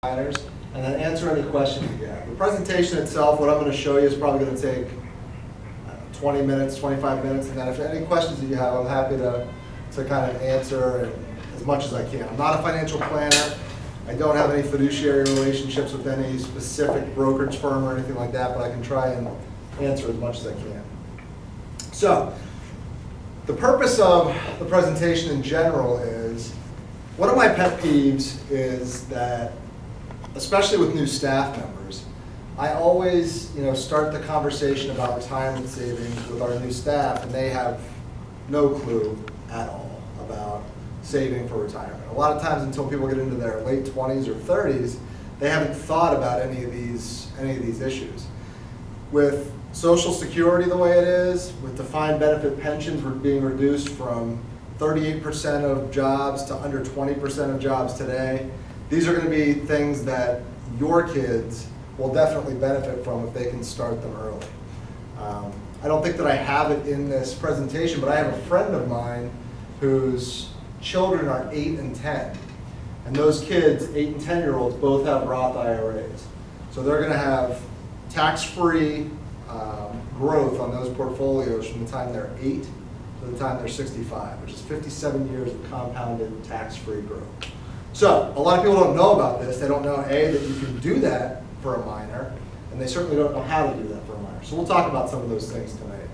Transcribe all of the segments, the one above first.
and then answer any questions you have. The presentation itself, what I'm going to show you is probably going to take 20 minutes, 25 minutes, and then if any questions that you have, I'm happy to kind of answer as much as I can. I'm not a financial planner. I don't have any fiduciary relationships with any specific brokerage firm or anything like that, but I can try and answer as much as I can. So, the purpose of the presentation in general is, one of my pet peeves is that, especially with new staff members, I always start the conversation about retirement savings with our new staff, and they have no clue at all about saving for retirement. A lot of times until people get into their late 20s or 30s, they haven't thought about any of these issues. With Social Security the way it is, with defined benefit pensions being reduced from 38% of jobs to under 20% of jobs today, these are going to be things that your kids will definitely benefit from if they can start them early. I don't think that I have it in this presentation, but I have a friend of mine whose children are 8 and 10. And those kids, 8 and 10-year-olds, both have Roth IRAs. So they're going to have tax-free growth on those portfolios from the time they're 8 to the time they're 65, which is 57 years of compounded tax-free growth. So a lot of people don't know about this. They don't know, A, that you can do that for a minor, and they certainly don't know how to do that for a minor. So we'll talk about some of those things tonight.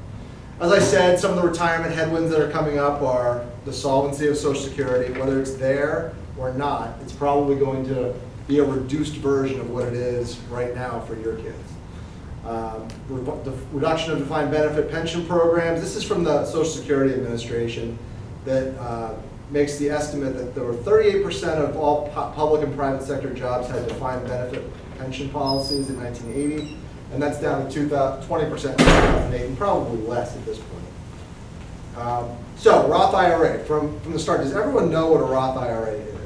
As I said, some of the retirement headwinds that are coming up are the solvency of Social Security. Whether it's there or not, it's probably going to be a reduced version of what it is right now for your kids. The reduction of defined benefit pension programs. This is from the Social Security Administration that makes the estimate that there were 38% of all public and private sector jobs had defined benefit pension policies in 1980, and that's down to 20% in 2008, and probably less at this point. So Roth IRA, from the start, does everyone know what a Roth IRA is?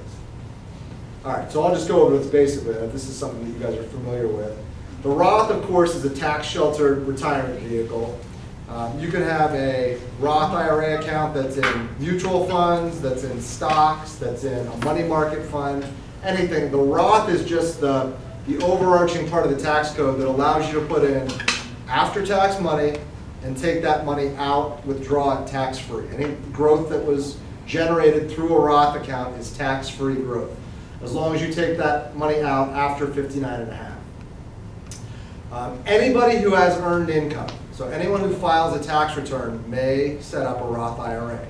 All right, so I'll just go over this basically. This is something that you guys are familiar with. The Roth, of course, is a tax-sheltered retirement vehicle. You can have a Roth IRA account that's in mutual funds, that's in stocks, that's in a money market fund, anything. The Roth is just the overarching part of the tax code that allows you to put in after-tax money and take that money out, withdraw it tax-free. Any growth that was generated through a Roth account is tax-free growth, as long as you take that money out after 59.5. Anybody who has earned income, so anyone who files a tax return may set up a Roth IRA.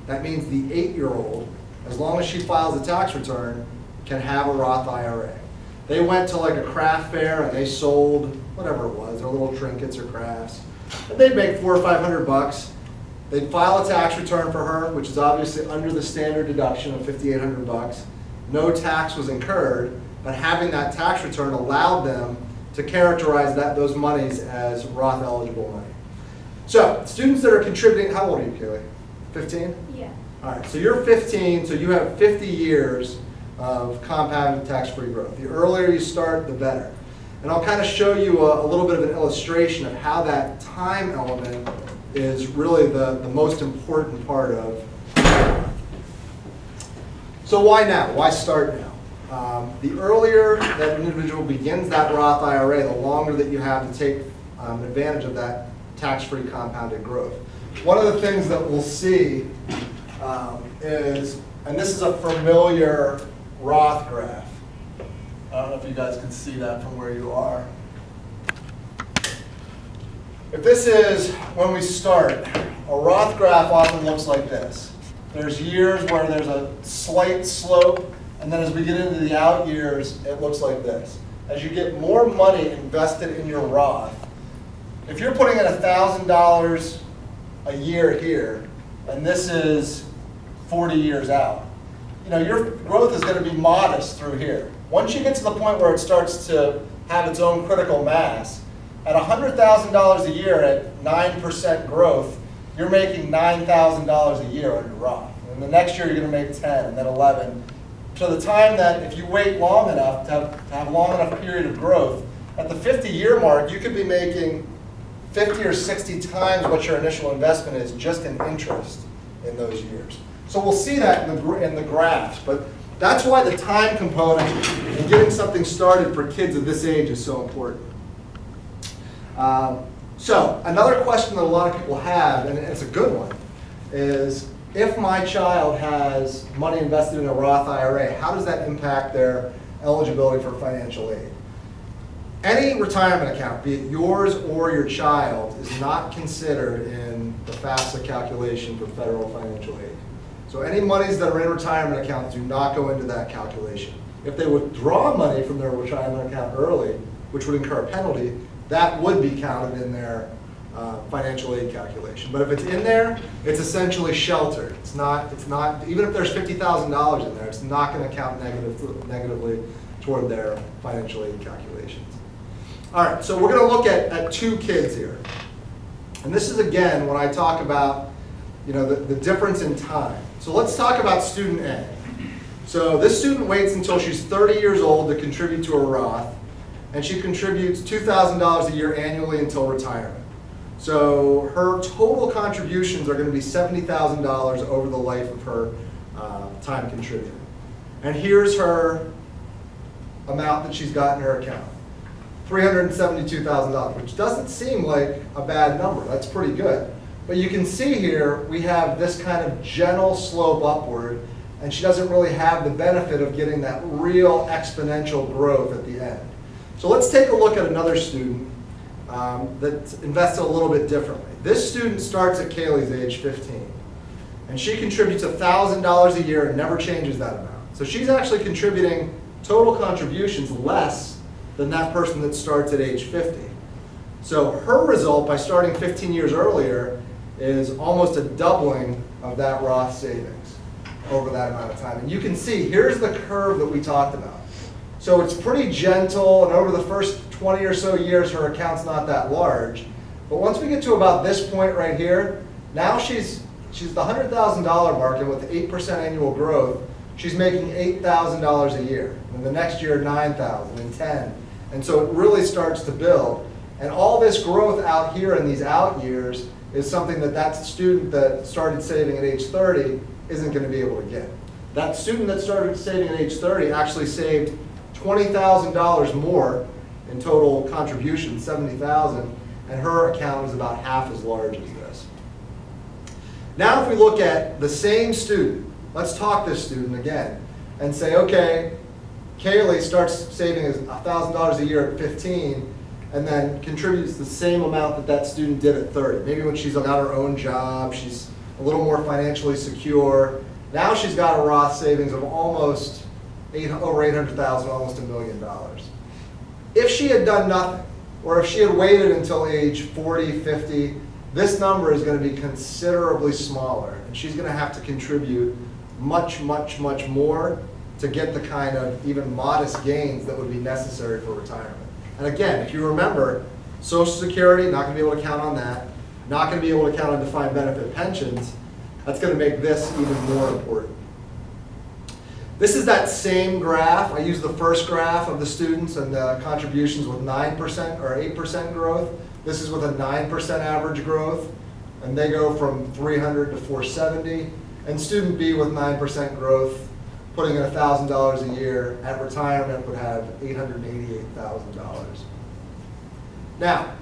That means the 8-year-old, as long as she files a tax return, can have a Roth IRA. They went to like a craft fair and they sold whatever it was, their little trinkets or crafts, and they'd make $400 or $500. They'd file a tax return for her, which is obviously under the standard deduction of $5,800. No tax was incurred, but having that tax return allowed them to characterize those monies as Roth eligible money. So, students that are contributing, how old are you, Kaylee? 15? Yeah. All right, so you're 15, so you have 50 years of compounded tax-free growth. The earlier you start, the better. And I'll kind of show you a little bit of an illustration of how that time element is really the most important part of Roth. So why now? Why start now? The earlier that an individual begins that Roth IRA, the longer that you have to take advantage of that tax-free compounded growth. One of the things that we'll see is, and this is a familiar Roth graph. I don't know if you guys can see that from where you are. If this is when we start, a Roth graph often looks like this. There's years where there's a slight slope, and then as we get into the out years, it looks like this. As you get more money invested in your Roth, if you're putting in $1,000 a year here, and this is 40 years out, your growth is going to be modest through here. Once you get to the point where it starts to have its own critical mass, at $100,000 a year at 9% growth, you're making $9,000 a year on your Roth. And the next year you're going to make 10, and then 11. To the time that if you wait long enough to have long enough period of growth, at the 50-year mark, you could be making 50 or 60 times what your initial investment is just in interest in those years. So we'll see that in the graphs, but That's why the time component and getting something started for kids of this age is so important. So another question that a lot of people have, and it's a good one, is if my child has money invested in a Roth IRA, how does that impact their eligibility for financial aid? Any retirement account, be it yours or your child, is not considered in the FAFSA calculation for federal financial aid. So any monies that are in retirement accounts do not go into that calculation. If they withdraw money from their retirement account early, which would incur a penalty, that would be counted in their financial aid calculation. But if it's in there, it's essentially sheltered. It's not, even if there's $50,000 in there, it's not going to count negatively toward their financial aid calculations. All right, so we're going to look at two kids here. And this is, again, when I talk about the difference in time. So let's talk about student A. So this student waits until she's 30 years old to contribute to a Roth, and she contributes $2,000 a year annually until retirement. So her total contributions are going to be $70,000 over the life of her time contributing. And here's her amount that she's got in her account. $372,000, which doesn't seem like a bad number. That's pretty good. But you can see here we have this kind of gentle slope upward, and she doesn't really have the benefit of getting that real exponential growth at the end. So let's take a look at another student that's invested a little bit differently. This student starts at Kaylee's age 15, and she contributes $1,000 a year and never changes that amount. So she's actually contributing total contributions less than that person that starts at age 50. So her result by starting 15 years earlier is almost a doubling of that Roth savings over that amount of time. And you can see, here's the curve that we talked about. So it's pretty gentle, and over the first 20 or so years, her account's not that large. But once we get to about this point right here, now she's the $100,000 mark, and with 8% annual growth, she's making $8,000 a year. And the next year, $9,000 and $10,000. And so it really starts to build. And all this growth out here in these out years is something that student that started saving at age 30 isn't going to be able to get. That student that started saving at age 30 actually saved $20,000 more in total contribution, $70,000, and her account is about half as large as this. Now if we look at the same student, let's talk this student again and say, okay, Kaylee starts saving $1,000 a year at 15 and then contributes the same amount that student did at 30. Maybe when she's got her own job, she's a little more financially secure. Now she's got a Roth savings of almost over $800,000, almost $1 million. If she had done nothing, or if she had waited until age 40, 50, this number is going to be considerably smaller, and she's going to have to contribute much, much, much more to get the kind of even modest gains that would be necessary for retirement. And again, if you remember, Social Security, not going to be able to count on that, not going to be able to count on defined benefit pensions. That's going to make this even more important. This is that same graph. I use the first graph of the students and the contributions with 9% or 8% growth. This is with a 9% average growth, and they go from 300 to 470. And student B with 9% growth, putting in $1,000 a year at retirement would have $888,000. Now,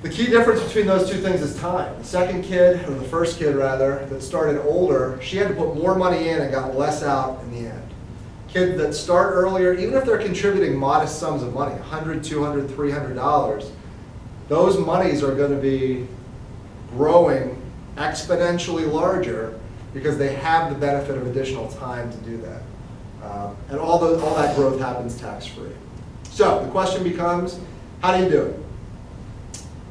the key difference between those two things is time. The second kid, or the first kid rather, that started older, she had to put more money in and got less out in the end. Kids that start earlier, even if they're contributing modest sums of money, $100, $200, $300, those monies are going to be growing exponentially larger because they have the benefit of additional time to do that. And all that growth happens tax-free. So the question becomes, how do you do it?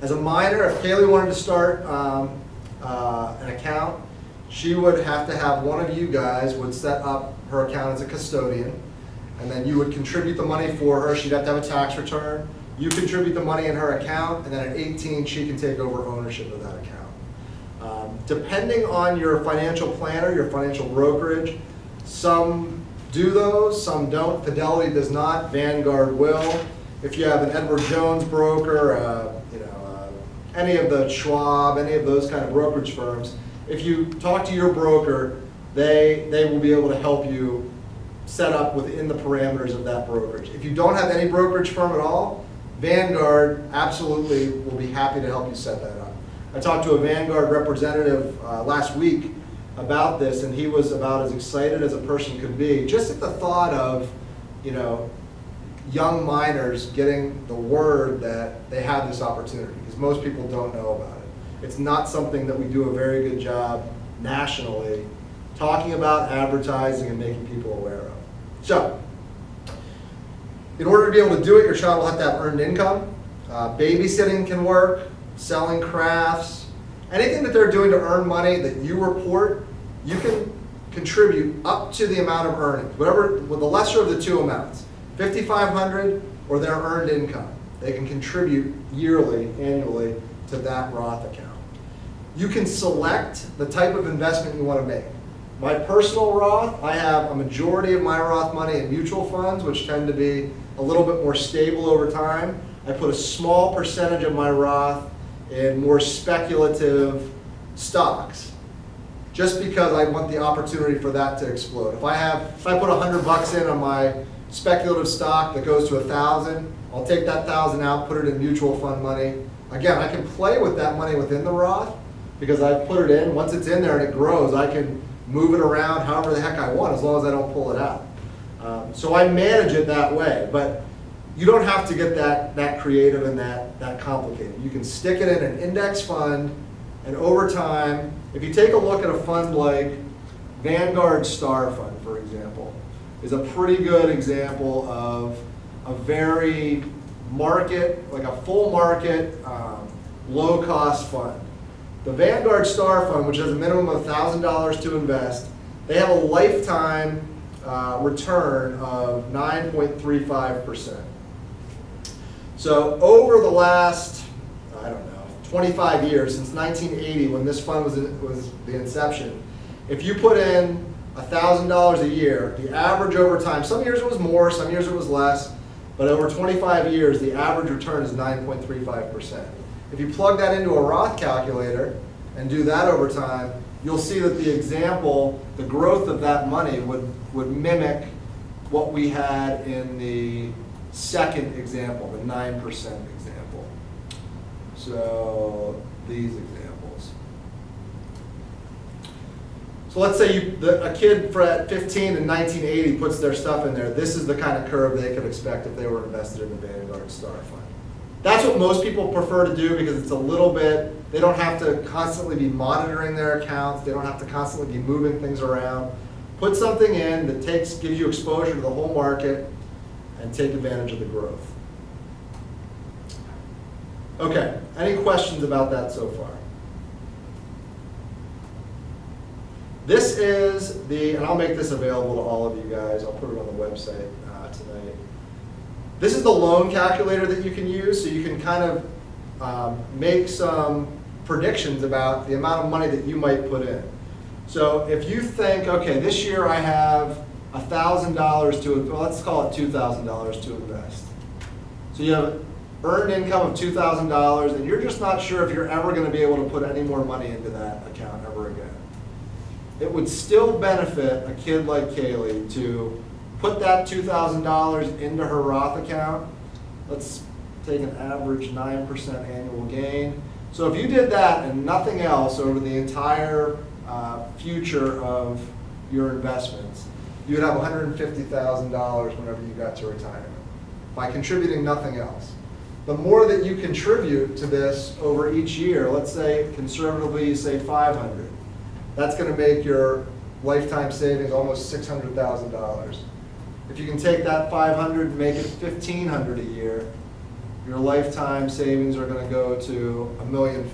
As a minor, if Kaylee wanted to start an account, she would have to have one of you guys would set up her account as a custodian, and then you would contribute the money for her. She'd have to have a tax return. You contribute the money in her account, and then at 18, she can take over ownership of that account. Depending on your financial planner, your financial brokerage, some do those, some don't. Fidelity does not, Vanguard will. If you have an Edward Jones broker, any of the Schwab, any of those kind of brokerage firms, if you talk to your broker, they will be able to help you set up within the parameters of that brokerage. If you don't have any brokerage firm at all, Vanguard absolutely will be happy to help you set that up. I talked to a Vanguard representative last week about this, and he was about as excited as a person could be just at the thought of, you know, young minors getting the word that they have this opportunity, because most people don't know about it. It's not something that we do a very good job nationally talking about, advertising, and making people aware of. So, in order to be able to do it, your child will have to have earned income. Babysitting can work, selling crafts, anything that they're doing to earn money that you report, you can contribute up to the amount of earnings, whatever, with the lesser of the two amounts, $5,500 or their earned income. They can contribute yearly, annually to that Roth account. You can select the type of investment you want to make. My personal Roth, I have a majority of my Roth money in mutual funds, which tend to be a little bit more stable over time. I put a small percentage of my Roth in more speculative stocks, just because I want the opportunity for that to explode. If I put $100 in on my speculative stock that goes to 1,000, I'll take that 1,000 out, put it in mutual fund money. Again, I can play with that money within the Roth because I put it in. Once it's in there and it grows, I can move it around however the heck I want, as long as I don't pull it out. So I manage it that way, but you don't have to get that creative and that complicated. You can stick it in an index fund, and over time, if you take a look at a fund like Vanguard Star fund, for example, is a pretty good example of a very market, like a full market, low cost fund. The Vanguard Star fund, which has a minimum of $1,000 to invest, they have a lifetime return of 9.35%. So over the last, I don't know, 25 years, since 1980, when this fund was the inception, if you put in $1,000 a year, the average over time, some years it was more, some years it was less, but over 25 years, the average return is 9.35%. If you plug that into a Roth calculator and do that over time, you'll see that the example, the growth of that money would mimic what we had in the second example, the 9% example. So these examples. So let's say a kid at 15 in 1980 puts their stuff in there. This is the kind of curve they could expect if they were invested in the Vanguard Star Fund. That's what most people prefer to do because it's a little bit, they don't have to constantly be monitoring their accounts. They don't have to constantly be moving things around. Put something in that gives you exposure to the whole market and take advantage of the growth. Okay, any questions about that so far? This is and I'll make this available to all of you guys. I'll put it on the website tonight. This is the loan calculator that you can use, so you can kind of make some predictions about the amount of money that you might put in. So if you think, okay, this year I have $1,000 let's call it $2,000 to invest. So you have earned income of $2,000, and you're just not sure if you're ever going to be able to put any more money into that account ever again. It would still benefit a kid like Kaylee to put that $2,000 into her Roth account. Let's take an average 9% annual gain. So if you did that and nothing else over the entire future of your investments, you would have $150,000 whenever you got to retirement by contributing nothing else. The more that you contribute to this over each year, let's say conservatively you say $500, that's going to make your lifetime savings almost $600,000. If you can take that $500 and make it $1,500 a year, your lifetime savings are going to go to $1.5 million.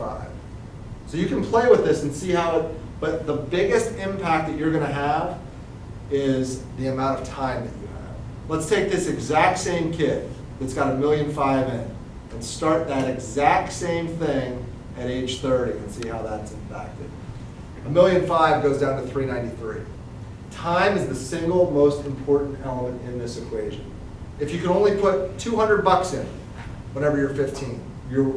So you can play with this and see how but the biggest impact that you're going to have is the amount of time that you have. Let's take this exact same kid that's got $1.5 million in and start that exact same thing at age 30 and see how that's impacted. $1.5 million goes down to $393. Time is the single most important element in this equation. If you can only put $200 in whenever you're 15,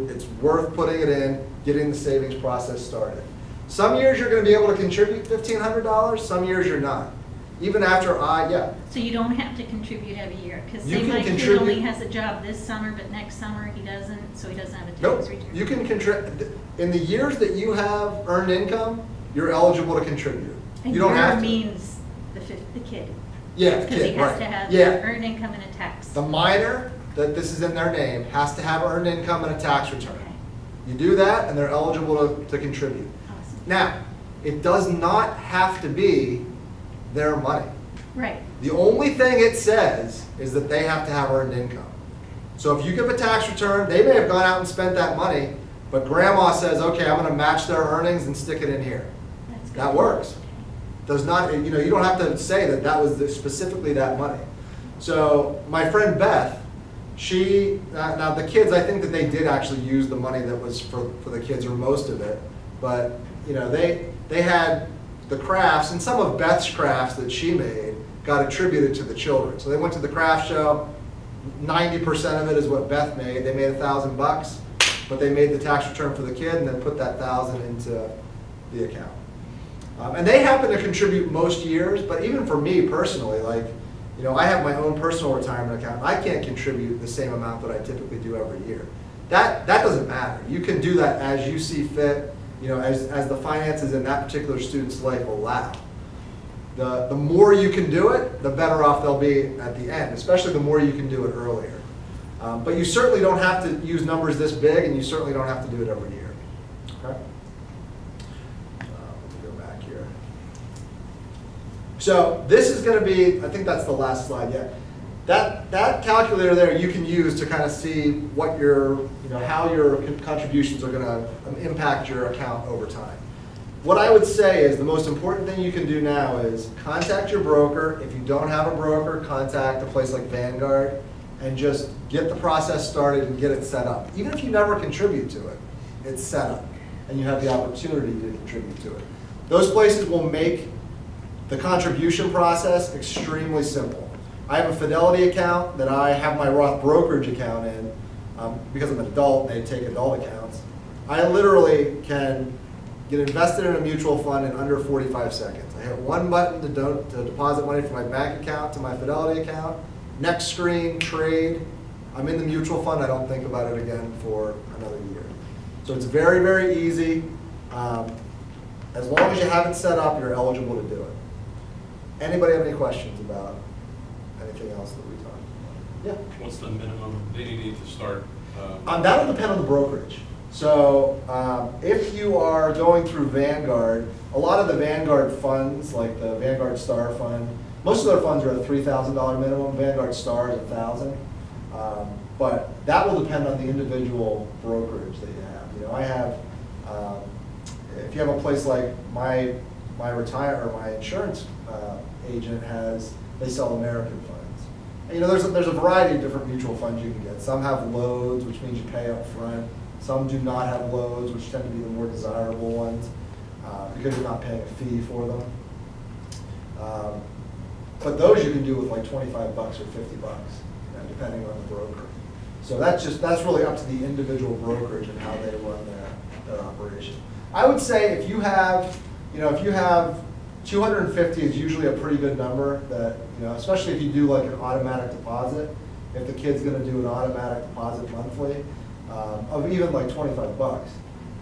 it's worth putting it in, getting the savings process started. Some years you're going to be able to contribute $1,500, some years you're not. even after yeah. So you don't have to contribute every year, because You say can my kid contribute- only has a job this summer, but next summer he doesn't, so he doesn't have a Nope, tax return. you can contribute, in the years that you have earned income, you're eligible to contribute. And You don't your have to. means the kid. Yeah, Because he kid, has right. to have Yeah. earned income and a tax. The minor, that this is in their name, has to have earned income and a tax return. Okay. You do that, and they're eligible to contribute. Awesome. Now, it does not have to be their money. Right. The only thing it says is that they have to have earned income. So if you give a tax return, they may have gone out and spent that money, but grandma says, okay, I'm gonna match their earnings and stick it in here. That's good. That works. Does not, you know, you don't have to say that that was specifically that money. So my friend Beth, now the kids, I think that they did actually use the money that was for the kids, or most of it, but you know, they had the crafts, and some of Beth's crafts that she made got attributed to the children. So they went to the craft show, 90% of it is what Beth made. They made $1,000, but they made the tax return for the kid and then put that $1,000 into the account. And they happen to contribute most years, but even for me personally, like, you know, I have my own personal retirement account. I can't contribute the same amount that I typically do every year. That doesn't matter. You can do that as you see fit, you know, as the finances in that particular student's life allow. The more you can do it, the better off they'll be at the end, especially the more you can do it earlier. But you certainly don't have to use numbers this big, and you certainly don't have to do it every year. Okay? Let me go back here. So this is going to be, I think that's the last slide, yeah. That calculator there you can use to kind of see what how your contributions are going to impact your account over time. What I would say is the most important thing you can do now is contact your broker. If you don't have a broker, contact a place like Vanguard and just get the process started and get it set up. Even if you never contribute to it, it's set up and you have the opportunity to contribute to it. Those places will make the contribution process extremely simple. I have a Fidelity account that I have my Roth brokerage account in. Because I'm an adult, they take adult accounts. I literally can get invested in a mutual fund in under 45 seconds. I hit one button to deposit money from my bank account to my Fidelity account. Next screen, trade. I'm in the mutual fund. I don't think about it again for another year. So it's very, very easy. As long as you have it set up, you're eligible to do it. Anybody have any questions about anything else that we talked about? Yeah. What's the minimum that you need to start? That'll depend on the brokerage. So if you are going through Vanguard, a lot of the Vanguard funds, like the Vanguard Star fund, most of their funds are a $3,000 minimum. Vanguard Star is $1,000. But that will depend on the individual brokerage that you have. You know, I have, if you have a place like my insurance agent has, they sell American funds. And, you know, there's a variety of different mutual funds you can get. Some have loads, which means you pay up front. Some do not have loads, which tend to be the more desirable ones because you're not paying a fee for them. But those you can do with like $25 or $50, depending on the broker. So that's really up to the individual brokerage and how they run their operation. I would say if you have 250 is usually a pretty good number that, you know, especially if you do like an automatic deposit, if the kid's gonna do an automatic deposit monthly of even like $25,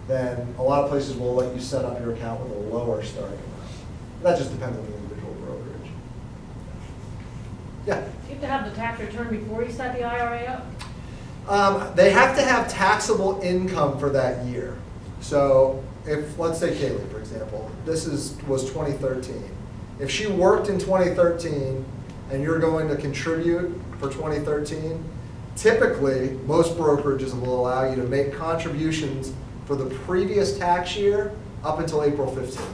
then a lot of places will let you set up your account with a lower starting amount. That just depends on the individual brokerage. Yeah? You have to have the tax return before you set the IRA up? They have to have taxable income for that year. So if, let's say Kaylee, for example, was 2013. If she worked in 2013 and you're going to contribute for 2013, typically most brokerages will allow you to make contributions for the previous tax year up until April 15th.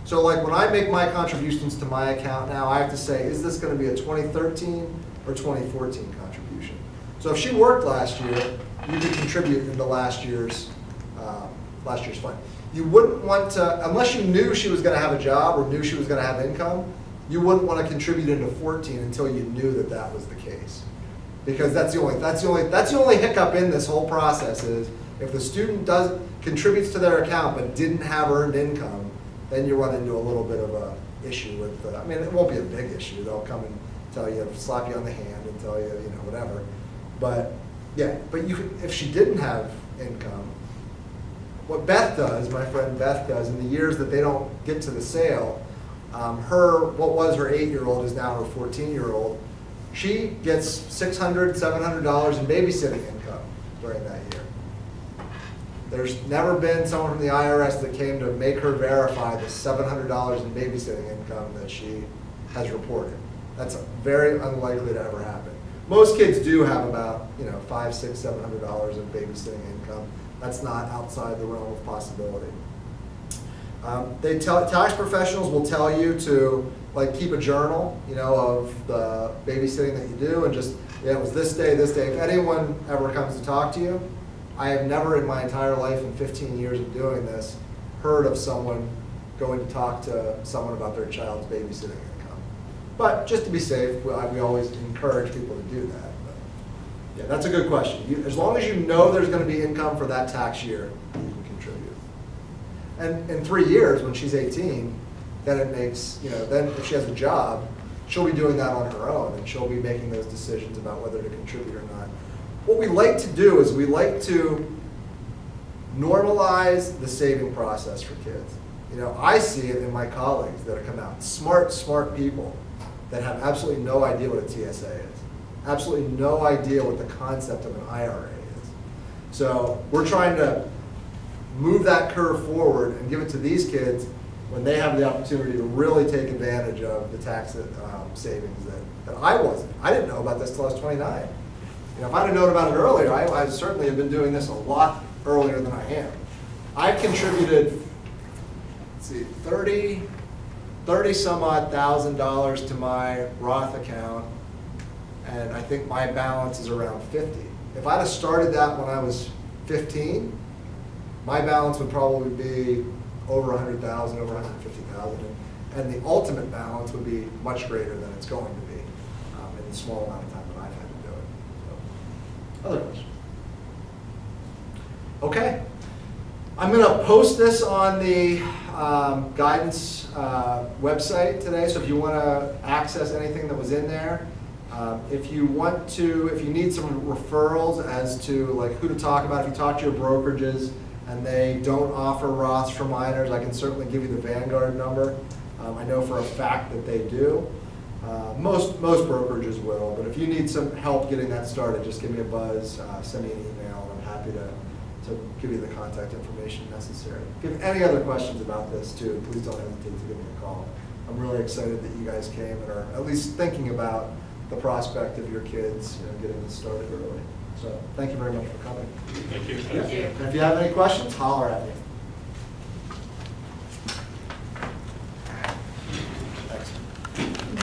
So like when I make my contributions to my account now, I have to say, is this going to be a 2013 or 2014 contribution? So if she worked last year, you could contribute into last year's fund. You wouldn't want to, unless you knew she was going to have a job or knew she was going to have income, you wouldn't want to contribute into 14 until you knew that that was the case. Because that's the only hiccup in this whole process is if the student contributes to their account but didn't have earned income, then you run into a little bit of a issue with, I mean, it won't be a big issue. They'll come and tell you, slap you on the hand and tell you, whatever. But, yeah, but if she didn't have income, what Beth does, my friend Beth does, in the years that they don't get to the sale, what was her 8-year-old is now her 14-year-old. She gets $600, $700 in babysitting income during that year. There's never been someone from the IRS that came to make her verify the $700 in babysitting income that she has reported. That's very unlikely to ever happen. Most kids do have about, $500, $600, $700 in babysitting income. That's not outside the realm of possibility. Tax professionals will tell you to keep a journal, of the babysitting that you do, and just, it was this day. If anyone ever comes to talk to you, I have never in my entire life, in 15 years of doing this, heard of someone going to talk to someone about their child's babysitting income. But just to be safe, we always encourage people to do that. But yeah, that's a good question. As long as you know there's going to be income for that tax year, you can contribute. And in 3 years, when she's 18, then it makes, then if she has a job, she'll be doing that on her own, and she'll be making those decisions about whether to contribute or not. What we like to do is we like to normalize the saving process for kids. I see it in my colleagues that are coming out, smart people that have absolutely no idea what a TSA is, absolutely no idea what the concept of an IRA is. So we're trying to move that curve forward and give it to these kids when they have the opportunity to really take advantage of the tax savings that I wasn't. I didn't know about this till I was 29. If I'd have known about it earlier, I certainly have been doing this a lot earlier than I am. I've contributed, 30 some odd $1,000 to my Roth account, and I think my balance is around 50. If I'd have started that when I was 15, my balance would probably be over 100,000, over 150,000, and the ultimate balance would be much greater than it's going to be in the small amount of time that I've had to do it. So, other questions? Okay. I'm going to post this on the guidance website today, so if you want to access anything that was in there, if you need some referrals as to who to talk about, if you talk to your brokerages and they don't offer Roths for minors, I can certainly give you the Vanguard number. I know for a fact that they do. Most brokerages will, but if you need some help getting that started, just give me a buzz, send me an email, and I'm happy to give you the contact information necessary. If you have any other questions about this too, please don't hesitate to give me a call. I'm really excited that you guys came and are at least thinking about the prospect of your kids getting this started early. So thank you very much for coming. Thank you. Yeah. And if you have any questions, holler at me.